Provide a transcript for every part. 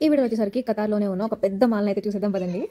ఈ వీడియో వచ్చేసరికి ఖతార్లోనే ఉన్న ఒక పెద్ద మాల్ని అయితే చూసేద్దాం పదండి.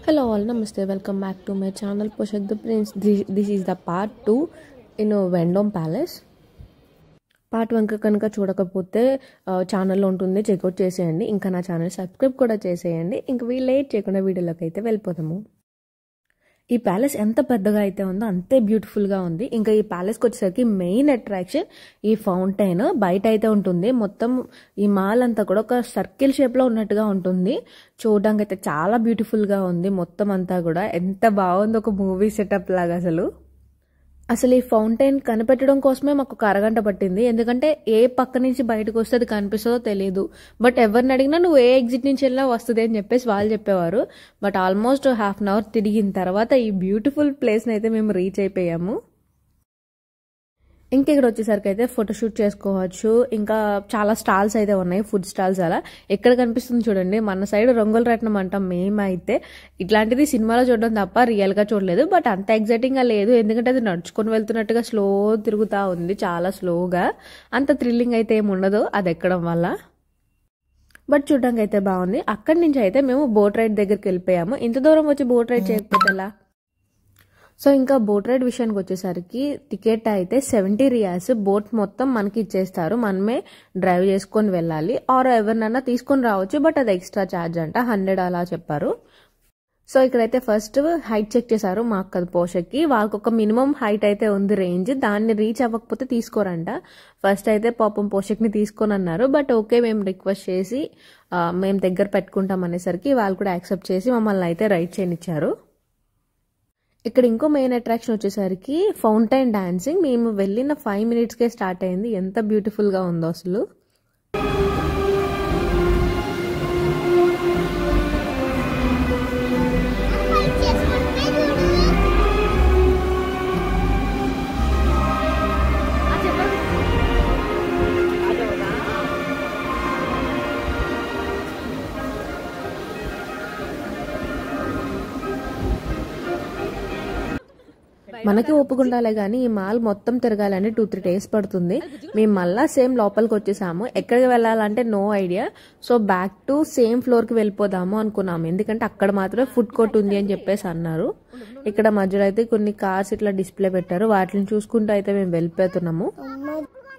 Hello all, namaste, welcome back to my channel Poshak the Prince. This is the part 2 in Vendome Palace. Part 1 కనుక చూడకపోతే ఛానల్లో ఉంటుంది, చెక్అవుట్ చేసేయండి. ఇంకా నా ఛానల్ సబ్స్క్రైబ్ కూడా చేసేయండి. ఇంకా లేట్ చేయకుండా వీడియోలోకి అయితే వెళ్ళిపోతాము. ఈ ప్యాలెస్ ఎంత పెద్దగా అయితే ఉందో అంతే బ్యూటిఫుల్గా ఉంది. ఇంకా ఈ ప్యాలెస్కి వచ్చేసరికి మెయిన్ అట్రాక్షన్ ఈ ఫౌంటైన్ బయట అయితే ఉంటుంది. మొత్తం ఈ మాల్ అంతా కూడా ఒక సర్కిల్ షేప్లో ఉన్నట్టుగా ఉంటుంది. చూడడానికి అయితే చాలా బ్యూటిఫుల్గా ఉంది. మొత్తం అంతా కూడా ఎంత బాగుంది, ఒక మూవీ సెటప్ లాగా. అసలు ఈ ఫౌంటైన్ కనిపెట్టడం కోసమే మాకు ఒక అరగంట పట్టింది. ఎందుకంటే ఏ పక్క నుంచి బయటకు వస్తే అది కనిపిస్తుందో తెలియదు. బట్ ఎవరిని అడిగినా నువ్వు ఏ ఎగ్జిట్ నుంచి వెళ్ళినా వస్తుంది అని చెప్పేసి వాళ్ళు చెప్పేవారు. But almost half an hour తిరిగిన తర్వాత ఈ బ్యూటిఫుల్ ప్లేస్ని అయితే మేము రీచ్ అయిపోయాము. ఇంకా ఇక్కడ వచ్చేసరికి అయితే ఫోటోషూట్ చేసుకోవచ్చు. ఇంకా చాలా స్టాల్స్ అయితే ఉన్నాయి, ఫుడ్ స్టాల్స్. అలా ఎక్కడ కనిపిస్తుంది చూడండి, మన సైడ్ రంగుల రత్నం అంటాం మేమైతే. ఇట్లాంటిది సినిమాలో చూడడం తప్ప రియల్గా చూడలేదు. బట్ అంత ఎగ్జైటింగ్గా లేదు, ఎందుకంటే అది నడుచుకొని వెళ్తున్నట్టుగా స్లో తిరుగుతూ ఉంది, చాలా స్లోగా. అంత థ్రిల్లింగ్ అయితే ఏమి ఉండదు అది ఎక్కడం వల్ల. బట్ చూడడానికి అయితే బాగుంది. అక్కడి నుంచి అయితే మేము బోట్ రైడ్ దగ్గరికి వెళ్ళిపోయాము. ఇంత దూరం వచ్చి బోట్ రైడ్ చేయకపోతే ఎలా? సో ఇంకా బోట్ రైడ్ విషయానికి వచ్చేసరికి టికెట్ అయితే 70 రియాల్స్. బోట్ మొత్తం మనకి ఇచ్చేస్తారు, మనమే డ్రైవ్ చేసుకొని వెళ్ళాలి. ఆర్ ఎవరినైనా తీసుకొని రావచ్చు, బట్ అది ఎక్స్ట్రా ఛార్జ్ అంట, 100 అలా చెప్పారు. సో ఇక్కడైతే ఫస్ట్ హైట్ చెక్ చేశారు మాకు కదా పోషక్కి. వాళ్ళకి ఒక మినిమం హైట్ అయితే ఉంది రేంజ్, దాన్ని రీచ్ అవ్వకపోతే తీసుకోరంట. ఫస్ట్ అయితే పాపం పోషక్ని తీసుకొని అన్నారు. బట్ ఓకే మేము రిక్వెస్ట్ చేసి మేము దగ్గర పెట్టుకుంటాం అనేసరికి వాళ్ళు కూడా యాక్సెప్ట్ చేసి మమ్మల్ని అయితే రైడ్ చేయనిచ్చారు. ఇక్కడ ఇంకో మెయిన్ అట్రాక్షన్ వచ్చేసరికి ఫౌంటైన్ డాన్సింగ్. మేము వెళ్ళిన 5 minutesకే స్టార్ట్ అయింది. ఎంత బ్యూటిఫుల్గా ఉందో అసలు. మనకి ఒప్పుకుండాలే కానీ ఈ మాల్ మొత్తం తిరగాలని 2-3 days పడుతుంది. మేము మళ్ళా సేమ్ లోపలికి వచ్చేసాము. ఎక్కడికి వెళ్ళాలంటే no idea. So back to same ఫ్లోర్కి వెళ్ళిపోదాము అనుకున్నాము, ఎందుకంటే అక్కడ మాత్రమే ఫుడ్ కోర్ట్ ఉంది అని చెప్పేసి అన్నారు. ఇక్కడ మధ్యలో అయితే కొన్ని కార్స్ ఇట్లా డిస్ప్లే పెట్టారు, వాటిని చూసుకుంటూ అయితే మేము వెళ్ళిపోతున్నాము.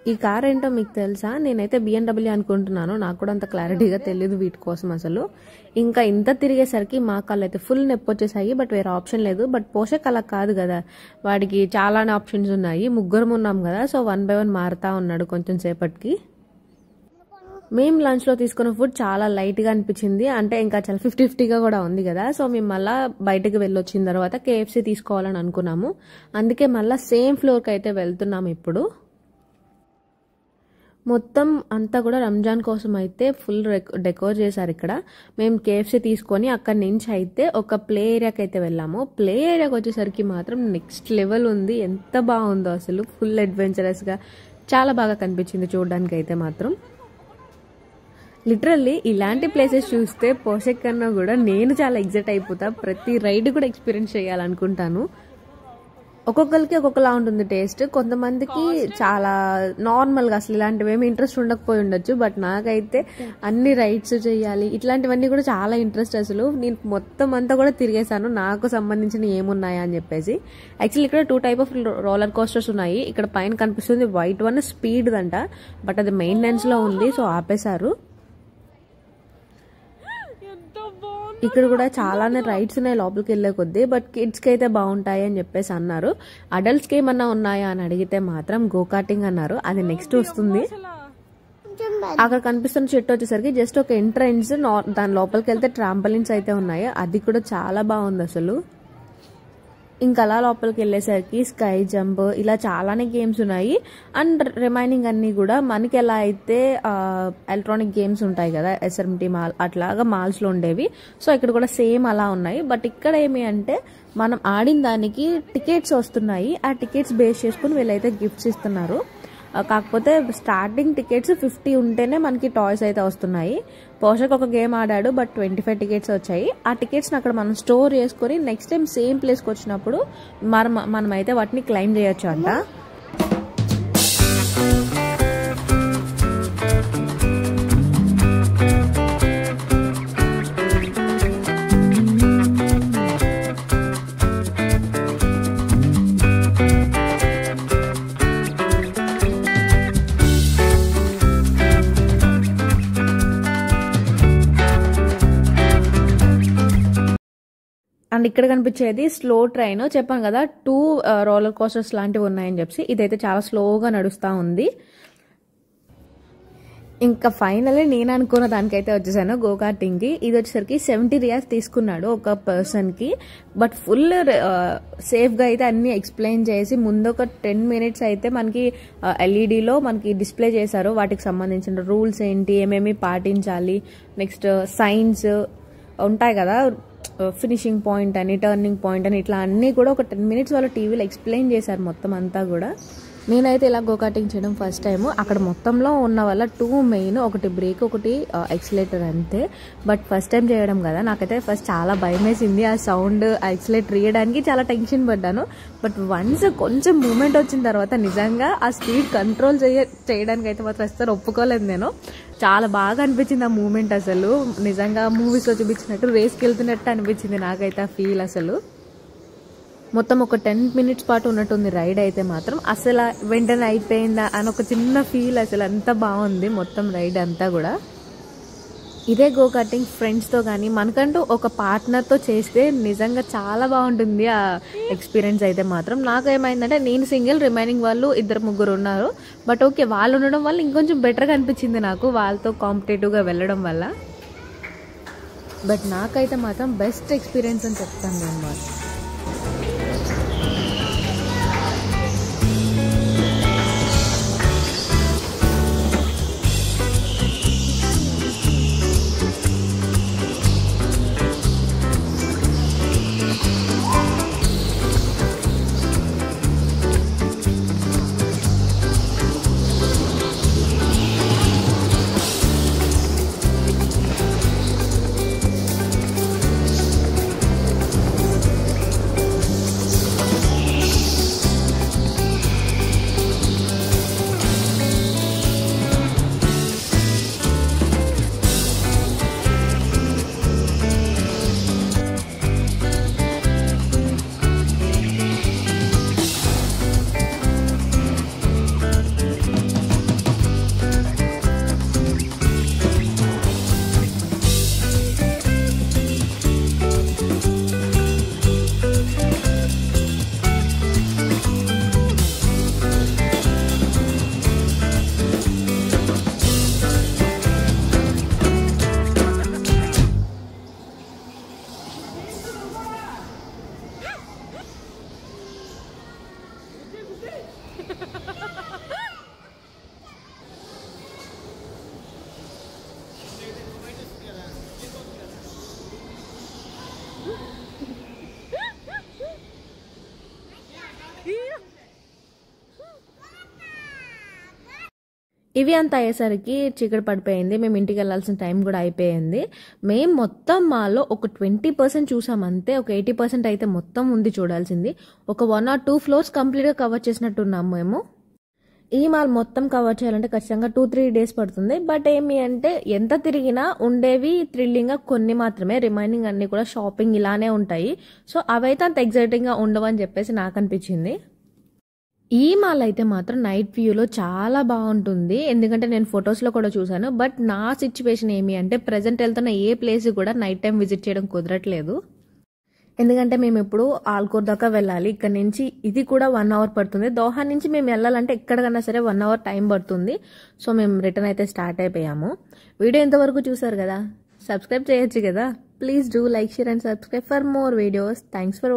ఈ కార్ ఏంటో మీకు తెలుసా? నేనైతే BMW అనుకుంటున్నాను, నాకు కూడా అంత క్లారిటీగా తెలియదు వీటి కోసం అసలు. ఇంకా ఇంత తిరిగేసరికి మా కాళ్ళు అయితే ఫుల్ నొప్పి వచ్చేసాయి. బట్ వేరే ఆప్షన్ లేదు. బట్ పోషక్ అలా కాదు కదా, వాడికి చాలానే ఆప్షన్స్ ఉన్నాయి. ముగ్గురం ఉన్నాం కదా, సో 1 by 1 మారుతా ఉన్నాడు కొంచెం సేపటికి. మేము లంచ్లో తీసుకున్న ఫుడ్ చాలా లైట్గా అనిపించింది. అంటే ఇంకా చాలా 50-50గా కూడా ఉంది కదా. సో మేము మళ్ళీ బయటకు వెళ్ళొచ్చిన తర్వాత KFC తీసుకోవాలని అనుకున్నాము. అందుకే మళ్ళీ సేమ్ ఫ్లోర్కి అయితే వెళ్తున్నాము ఇప్పుడు. మొత్తం అంతా కూడా రంజాన్ కోసం అయితే ఫుల్ డెకోర్ చేశారు ఇక్కడ. మేము KFC తీసుకొని అక్కడి నుంచి అయితే ఒక ప్లే ఏరియాకి అయితే వెళ్ళాము. ప్లే ఏరియాకి వచ్చేసరికి మాత్రం నెక్స్ట్ లెవెల్ ఉంది, ఎంత బాగుందో అసలు. ఫుల్ అడ్వెంచరస్గా చాలా బాగా కనిపించింది చూడడానికి అయితే మాత్రం. లిటరల్లీ ఇలాంటి ప్లేసెస్ చూస్తే పోషక్ కన్నా కూడా నేను చాలా ఎగ్జైట్ అయిపోతా. ప్రతి రైడ్ కూడా ఎక్స్పీరియన్స్ చేయాలనుకుంటాను. ఒక్కొక్కరికి ఒక్కొక్కలా ఉంటుంది టేస్ట్. కొంతమందికి చాలా నార్మల్గా అసలు ఇలాంటివి ఏమి ఇంట్రెస్ట్ ఉండకపోయి ఉండొచ్చు. బట్ నాకైతే అన్ని రైడ్స్ చేయాలి, ఇట్లాంటివన్నీ కూడా చాలా ఇంట్రెస్ట్. అసలు నేను మొత్తం అంతా కూడా తిరిగేశాను, నాకు సంబంధించిన ఏమున్నాయా అని చెప్పేసి. యాక్చువల్లీ ఇక్కడ 2 type ఆఫ్ రోలర్ కోస్టర్స్ ఉన్నాయి. ఇక్కడ పైన కనిపిస్తుంది వైట్ వన్, స్పీడ్ దంట. బట్ అది మెయింటెనెన్స్లో ఉంది, సో ఆపేశారు. ఇక్కడ కూడా చాలానే రైడ్స్ ఉన్నాయి లోపలికి వెళ్ళే కొద్దీ. బట్ కిడ్స్కి అయితే బాగుంటాయి అని చెప్పేసి అన్నారు. అడల్ట్స్కి ఏమన్నా ఉన్నాయా అని అడిగితే మాత్రం గో కార్టింగ్ అన్నారు, అది నెక్స్ట్ వస్తుంది. అక్కడ కనిపిస్తున్న చెట్టు వచ్చేసరికి జస్ట్ ఒక ఎంట్రన్స్, దాని లోపలికి వెళ్తే ట్రాంపలిన్స్ అయితే ఉన్నాయి. అది కూడా చాలా బాగుంది అసలు. ఇంకా అలా లోపలికి వెళ్ళేసరికి స్కై జంప్ ఇలా చాలానే గేమ్స్ ఉన్నాయి. అండ్ రిమైనింగ్ అన్నీ కూడా మనకి ఎలా అయితే ఎలక్ట్రానిక్ గేమ్స్ ఉంటాయి కదా SRMT మాల్ అట్లాగా మాల్స్లో ఉండేవి. సో ఇక్కడ కూడా సేమ్ అలా ఉన్నాయి. బట్ ఇక్కడ ఏమి అంటే మనం ఆడిన దానికి టికెట్స్ వస్తున్నాయి. ఆ టికెట్స్ బేస్ చేసుకుని వీళ్ళైతే గిఫ్ట్స్ ఇస్తున్నారు. కాకపోతే స్టార్టింగ్ టికెట్స్ 50 ఉంటేనే మనకి టాయ్స్ అయితే వస్తున్నాయి. పోషక్ ఒక గేమ్ ఆడాడు, బట్ 25 టికెట్స్ వచ్చాయి. ఆ టికెట్స్ని అక్కడ మనం స్టోర్ చేసుకొని నెక్స్ట్ టైం సేమ్ ప్లేస్కి వచ్చినప్పుడు మనమైతే వాటిని క్లెయిమ్ చేయొచ్చు అంట. అండ్ ఇక్కడ కనిపించేది స్లో ట్రైన్. చెప్పాను కదా 2 రోలర్ కోస్టర్స్ లాంటివి ఉన్నాయని చెప్పి. ఇదైతే చాలా స్లోగా నడుస్తూ ఉంది. ఇంకా ఫైనల్లీ నేను అనుకున్న దానికైతే వచ్చేసాను గో కార్టింగ్కి. ఇది వచ్చేసరికి 70 రియాల్స్ తీసుకున్నాడు ఒక పర్సన్కి. బట్ ఫుల్ సేఫ్గా అయితే అన్ని ఎక్స్ప్లెయిన్ చేసి ముందు ఒక 10 మినిట్స్ అయితే మనకి ఎల్ఈడిలో మనకి డిస్ప్లే చేశారు. వాటికి సంబంధించిన రూల్స్ ఏంటి, ఏమేమి పాటించాలి, నెక్స్ట్ సైన్స్ ఉంటాయి కదా, ఫినిషింగ్ పాయింట్ అని, టర్నింగ్ పాయింట్ అని, ఇట్లా అన్నీ కూడా ఒక 10 మినిట్స్ వాళ్ళు టీవీలో ఎక్స్ప్లెయిన్ చేశారు మొత్తం అంతా కూడా. నేనైతే ఇలా గో కార్టింగ్ చేయడం ఫస్ట్ టైం. అక్కడ మొత్తంలో ఉన్న వల్ల 2 మెయిన్, ఒకటి బ్రేక్, ఒకటి ఎక్సిలేటర్ అంతే. బట్ ఫస్ట్ టైం చేయడం కదా, నాకైతే ఫస్ట్ చాలా భయం వేసింది. ఆ సౌండ్, ఆ ఎక్సిలేటర్ ఇయ్యడానికి చాలా టెన్షన్ పడ్డాను. బట్ వన్స్ కొంచెం మూమెంట్ వచ్చిన తర్వాత నిజంగా ఆ స్పీడ్ కంట్రోల్ చేయడానికి అయితే మాత్రం అసలు ఒప్పుకోలేదు నేను. చాలా బాగా అనిపించింది ఆ మూమెంట్. అసలు నిజంగా మూవీస్లో చూపించినట్టు రేస్కి వెళ్తున్నట్టు అనిపించింది నాకైతే ఆ ఫీల్. అసలు మొత్తం ఒక 10 మినిట్స్ పాటు ఉన్నట్టుంది రైడ్ అయితే మాత్రం. అసలు వెంటనే అయిపోయిందా అని ఒక చిన్న ఫీల్. అసలు అంత బాగుంది మొత్తం రైడ్ అంతా కూడా. ఇదే గో కార్టింగ్ ఫ్రెండ్స్తో కానీ మనకంటూ ఒక పార్ట్నర్తో చేస్తే నిజంగా చాలా బాగుంటుంది ఆ ఎక్స్పీరియన్స్ అయితే మాత్రం. నాకు ఏమైందంటే నేను సింగిల్, రిమైనింగ్ వాళ్ళు 2-3 ఉన్నారు. బట్ ఓకే, వాళ్ళు ఉండడం వల్ల ఇంకొంచెం బెటర్గా అనిపించింది నాకు, వాళ్ళతో కాంపిటేటివ్గా వెళ్ళడం వల్ల. బట్ నాకైతే మాత్రం బెస్ట్ ఎక్స్పీరియన్స్ అని చెప్తాను నేను మాత్రం. ఇవి అంతా అయ్యేసరికి చీకటి పడిపోయింది. మేము ఇంటికి వెళ్ళాల్సిన టైం కూడా అయిపోయింది. మేము మొత్తం మాలో ఒక 20% చూసాం అంతే. ఒక 80% అయితే మొత్తం ఉంది చూడాల్సింది. ఒక 1 or 2 ఫ్లోర్స్ కంప్లీట్గా కవర్ చేసినట్టున్నాము మేము. ఈ మాల్ మొత్తం కవర్ చేయాలంటే ఖచ్చితంగా 2-3 డేస్ పడుతుంది. బట్ ఏమి అంటే ఎంత తిరిగినా ఉండేవి థ్రిల్లింగ్గా కొన్ని మాత్రమే, రిమైనింగ్ అన్ని కూడా షాపింగ్ ఇలానే ఉంటాయి. సో అవైతే అంత ఎగ్జైటింగ్గా ఉండవని చెప్పేసి నాకు అనిపించింది. ఈ మాల్ అయితే మాత్రం నైట్ వ్యూలో చాలా బాగుంటుంది. ఎందుకంటే నేను ఫొటోస్లో కూడా చూసాను. బట్ నా సిచ్యువేషన్ ఏమి అంటే ప్రజెంట్ వెళ్తున్న ఏ ప్లేస్ కూడా నైట్ టైం విజిట్ చేయడం కుదరట్లేదు. ఎందుకంటే మేము ఇప్పుడు ఆల్కోర్ దాకా వెళ్ళాలి. ఇక్కడ నుంచి ఇది కూడా 1 అవర్ పడుతుంది. దోహా నుంచి మేము వెళ్ళాలంటే ఎక్కడికన్నా సరే 1 అవర్ టైం పడుతుంది. సో మేము రిటర్న్ అయితే స్టార్ట్ అయిపోయాము. వీడియో ఇంతవరకు చూసారు కదా, సబ్స్క్రైబ్ చేయొచ్చు కదా. Please do like, share and subscribe for more videos. Thanks for